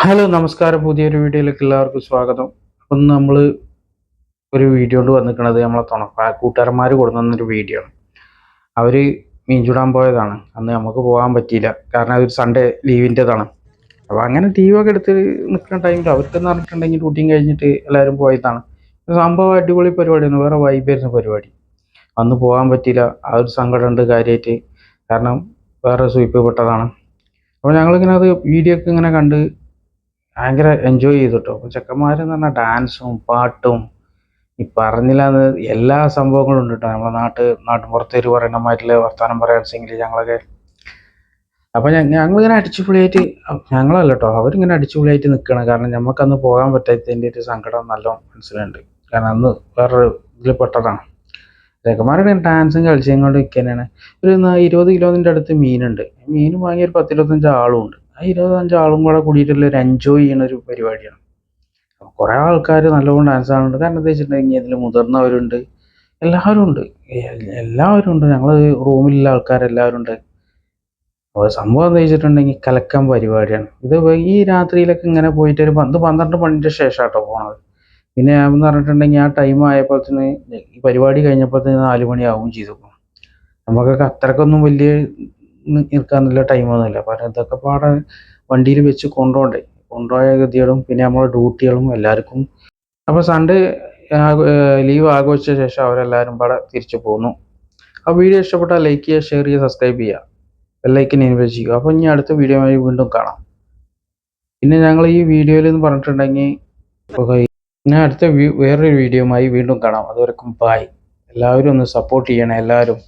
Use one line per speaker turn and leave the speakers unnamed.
Hello നമസ്കാരം, പുതിയൊരു വീഡിയോയിലേക്ക് എല്ലാവർക്കും സ്വാഗതം. അപ്പം നമ്മൾ ഒരു വീഡിയോ കൊണ്ട് വന്നിരിക്കുന്നത് നമ്മളെ കൂട്ടുകാരന്മാർ കൊടുന്നൊരു വീഡിയോ ആണ്. അവർ മീൻ ചൂടാൻ പോയതാണ്. അന്ന് നമുക്ക് പോകാൻ പറ്റിയില്ല, കാരണം അതൊരു സൺഡേ ലീവിൻ്റെതാണ്. അപ്പോൾ അങ്ങനെ ലീവൊക്കെ എടുത്ത് നിൽക്കുന്ന ടൈമിൽ അവർക്കെന്ന് പറഞ്ഞിട്ടുണ്ടെങ്കിൽ ഷൂട്ടിങ് കഴിഞ്ഞിട്ട് എല്ലാവരും പോയതാണ്. സംഭവം അടിപൊളി പരിപാടിയാണ്, വേറെ വൈബായിരുന്നു പരിപാടി. അന്ന് പോകാൻ പറ്റിയില്ല, ആ ഒരു സങ്കടമുണ്ട് കാര്യമായിട്ട്. കാരണം വേറെ സ്വീപ്പ് പെട്ടതാണ്. അപ്പോൾ ഞങ്ങളിങ്ങനെ അത് വീഡിയോ ഒക്കെ ഇങ്ങനെ കണ്ട് ഭയങ്കര എൻജോയ് ചെയ്തു കേട്ടോ. അപ്പോൾ ചെക്കന്മാരെന്ന് പറഞ്ഞാൽ ഡാൻസും പാട്ടും ഈ പറഞ്ഞില്ലാന്ന് എല്ലാ സംഭവങ്ങളും ഉണ്ട് കേട്ടോ. നമ്മളെ നാട്ടിൻപുറത്തേര് പറയുന്ന മാറ്റില് വർത്തമാനം പറയാണെച്ചെങ്കിൽ ഞങ്ങളൊക്കെ അപ്പോൾ ഞങ്ങളിങ്ങനെ അടിച്ചുപൊളിയായിട്ട്, ഞങ്ങളല്ല കേട്ടോ, അവരിങ്ങനെ അടിച്ചുപൊളിയായിട്ട് നിൽക്കണം. കാരണം നമുക്കന്ന് പോകാൻ പറ്റാത്തതിൻ്റെ ഒരു സങ്കടം നല്ല മനസ്സിലുണ്ട്. കാരണം അന്ന് വേറൊരു ഇതിൽ പെട്ടതാണ്. ചെക്കന്മാരുടെ ഡാൻസും കളിച്ചും കൊണ്ട് നിൽക്കാനാണ്. ഒരു 20 കിലോൻ്റെ അടുത്ത് മീനുണ്ട്. മീൻ വാങ്ങിയ ഒരു 10-25 ആളും ഉണ്ട്. ആ 25 ആളും കൂടെ കൂടിയിട്ടുള്ള ഒരു എൻജോയ് ചെയ്യുന്ന ഒരു പരിപാടിയാണ്. കുറേ ആൾക്കാർ നല്ലോണം ഡാൻസ് ആണുണ്ട്. കാരണം എന്താ വെച്ചിട്ടുണ്ടെങ്കിൽ അതിൽ മുതിർന്നവരുണ്ട്, എല്ലാവരും ഉണ്ട്. എല്ലാവരും ഉണ്ട്. ഞങ്ങൾ റൂമിലുള്ള ആൾക്കാരെല്ലാവരും ഉണ്ട്. അപ്പോൾ സംഭവം എന്താ വെച്ചിട്ടുണ്ടെങ്കിൽ കലക്കം പരിപാടിയാണ് ഇത്. ഈ രാത്രിയിലൊക്കെ ഇങ്ങനെ പോയിട്ട് ഒരു 12 മണിൻ്റെ ശേഷം കേട്ടോ പോണത്. പിന്നെ എന്ന് പറഞ്ഞിട്ടുണ്ടെങ്കിൽ ആ ടൈം ആയപ്പോഴത്തേന് ഈ പരിപാടി കഴിഞ്ഞപ്പോഴത്തേന് 4 മണിയാവുകയും ചെയ്തു. നമുക്കൊക്കെ അത്രക്കൊന്നും വലിയ നിൽക്കാനുള്ള ടൈമൊന്നുമില്ല. കാരണം ഇതൊക്കെ പാടെ വണ്ടിയിൽ വെച്ച് കൊണ്ടുപോയ ഗതികളും പിന്നെ നമ്മളെ ഡ്യൂട്ടികളും എല്ലാവർക്കും. അപ്പോൾ സൺഡേ ലീവ് ആഘോഷിച്ച ശേഷം അവരെല്ലാവരും പാടെ തിരിച്ചു പോന്നു. ആ വീഡിയോ ഇഷ്ടപ്പെട്ടാൽ ലൈക്ക് ചെയ്യുക, ഷെയർ ചെയ്യുക, സബ്സ്ക്രൈബ് ചെയ്യുക, ബെല്ലൈക്കൻ എനേബിൾ ചെയ്യുക. അപ്പോൾ ഇനി അടുത്ത വീഡിയോയുമായി വീണ്ടും കാണാം. പിന്നെ ഞങ്ങൾ ഈ വീഡിയോയിൽ എന്ന് പറഞ്ഞിട്ടുണ്ടെങ്കിൽ ഞാൻ അടുത്ത വേറൊരു വീഡിയോയുമായി വീണ്ടും കാണാം. അതുവരെക്കും ബൈ. എല്ലാവരും ഒന്ന് സപ്പോർട്ട് ചെയ്യണേ എല്ലാവരും.